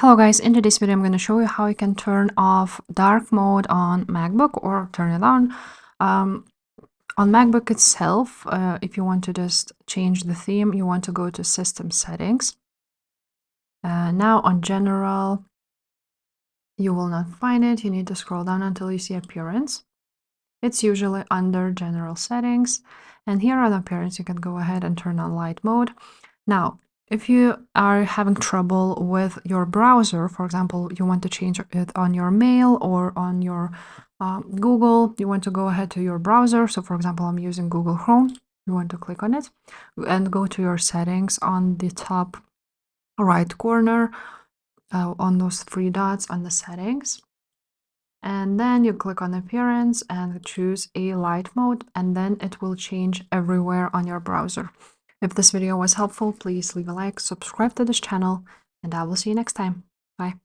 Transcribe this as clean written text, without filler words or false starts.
Hello guys, in today's video I'm going to show you how you can turn off dark mode on MacBook or turn it on. On MacBook itself, if you want to just change the theme, you want to go to System Settings. Now on General, you will not find it. You need to scroll down until you see Appearance. It's usually under General Settings. And here on Appearance, you can go ahead and turn on Light Mode. Now, if you are having trouble with your browser, for example, you want to change it on your mail or on your Google, you want to go ahead to your browser. So for example, I'm using Google Chrome. You want to click on it and go to your settings on the top right corner on those three dots on the settings. And then you click on Appearance and choose a light mode, and then it will change everywhere on your browser. If this video was helpful, please leave a like, subscribe to this channel, and I will see you next time. Bye.